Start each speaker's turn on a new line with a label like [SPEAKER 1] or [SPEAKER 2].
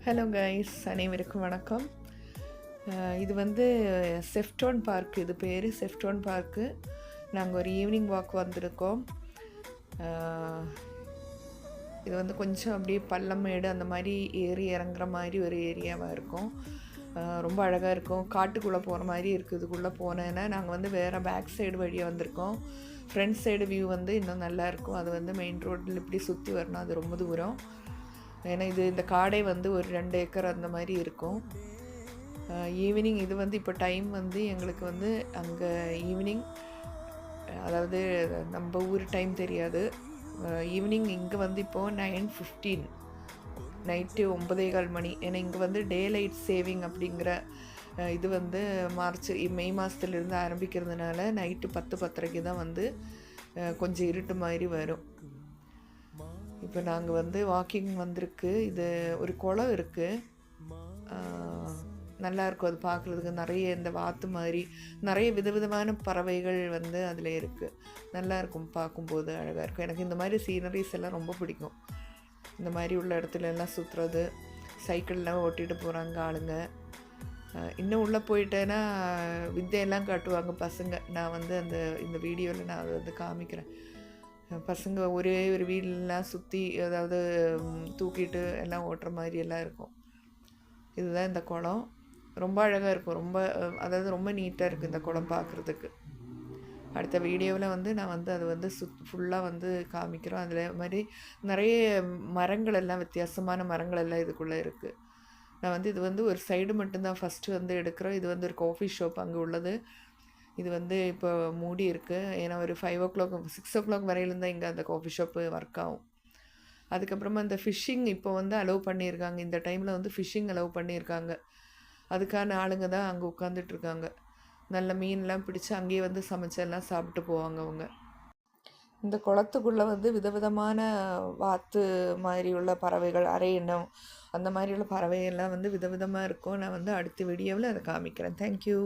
[SPEAKER 1] Hello guys, அனைவருக்கும் வணக்கம். இது வந்து செஃப்டோன் பார்க். இது பேர் செஃப்டோன் பார்க்கு. நாங்கள் ஒரு ஈவினிங் வாக் வந்திருக்கோம். இது வந்து கொஞ்சம் அப்படியே பள்ளம் மேடு அந்த மாதிரி ஏறி இறங்குற மாதிரி ஒரு ஏரியாவாக இருக்கும். ரொம்ப அழகாக இருக்கும். காட்டுக்குள்ளே போகிற மாதிரி இருக்குது. இதுக்குள்ளே போனேன்னா நாங்கள் வந்து வேறு பேக் சைடு வழியாக வந்திருக்கோம். ஃப்ரண்ட் சைடு வியூ வந்து இன்னும் நல்லாயிருக்கும். அது வந்து மெயின் ரோட்டில் இப்படி சுற்றி வரணும். அது ரொம்ப தூரம். ஏன்னா இந்த காடே வந்து ஒரு 2 ஏக்கர் அந்த மாதிரி இருக்கும். ஈவினிங் இது வந்து இப்போ டைம் வந்து எங்களுக்கு வந்து அங்கே ஈவினிங், அதாவது நம்ம ஊர் டைம் தெரியாது. ஈவினிங் இங்கே வந்து இப்போது 9:15, நைட்டு 9:15 மணி. ஏன்னா இங்கே வந்து டே லைட் சேவிங் அப்படிங்கிற இது வந்து மே மாதத்துலேருந்து ஆரம்பிக்கிறதுனால நைட்டு 10-10:30 தான் வந்து கொஞ்சம் இருட்டு மாதிரி வரும். இப்போ நாங்கள் வந்து வாக்கிங் வந்திருக்கு. இது ஒரு குளம் இருக்குது, நல்லாயிருக்கும். அது பார்க்குறதுக்கு நிறைய இந்த வாத்து மாதிரி நிறைய விதவிதமான பறவைகள் வந்து அதில் இருக்குது. நல்லாயிருக்கும், பார்க்கும்போது அழகாக இருக்கும். எனக்கு இந்த மாதிரி சீனரிஸ் எல்லாம் ரொம்ப பிடிக்கும். இந்த மாதிரி உள்ள இடத்துல எல்லாம் சுற்றுறது, சைக்கிள்லாம் ஓட்டிகிட்டு போகிறாங்க ஆளுங்க. இன்னும் உள்ளே போயிட்டேன்னா வித்தையெல்லாம் காட்டுவாங்க பசங்க. நான் வந்து இந்த வீடியோவில் நான் அதை வந்து காமிக்கிறேன். பசங்க ஒரே ஒரு வீடெலாம் சுற்றி அதாவது தூக்கிட்டு எல்லாம் ஓட்டுற மாதிரி எல்லாம் இருக்கும். இதுதான் இந்த குளம். ரொம்ப அழகாக இருக்கும். அதாவது ரொம்ப நீட்டாக இருக்குது இந்த குளம் பார்க்குறதுக்கு. அடுத்த வீடியோவில் வந்து நான் வந்து அதை வந்து ஃபுல்லாக வந்து காமிக்கிறோம். அதில் மாதிரி நிறைய மரங்கள் எல்லாம், வித்தியாசமான மரங்கள் எல்லாம் இதுக்குள்ளே இருக்குது. நான் வந்து இது வந்து ஒரு சைடு மட்டும்தான் ஃபஸ்ட்டு வந்து எடுக்கிறோம். இது வந்து ஒரு காஃபி ஷாப் அங்கே உள்ளது. இது வந்து இப்போ மூடி இருக்குது. ஏன்னா ஒரு 5 o'clock 6 o'clock வரையிலும் தான் இங்கே அந்த காஃபி ஷாப்பு ஒர்க் ஆகும். அதுக்கப்புறமா இந்த ஃபிஷ்ஷிங் இப்போ வந்து அலோவ் பண்ணியிருக்காங்க. இந்த டைமில் வந்து ஃபிஷ்ஷிங் அலோவ் பண்ணியிருக்காங்க. அதுக்கான ஆளுங்க தான் அங்கே உட்காந்துட்ருக்காங்க. நல்ல மீன்லாம் பிடிச்சி அங்கேயே வந்து சமைச்செல்லாம் சாப்பிட்டு போவாங்க அவங்க. இந்த குளத்துக்குள்ளே வந்து விதவிதமான வாத்து மாதிரி உள்ள பறவைகள், அரை எண்ணம் அந்த மாதிரி உள்ள பறவைகள்லாம் வந்து விதவிதமாக இருக்கும். நான் வந்து அடுத்த வீடியோவில் அதை காமிக்கிறேன். தேங்க்யூ.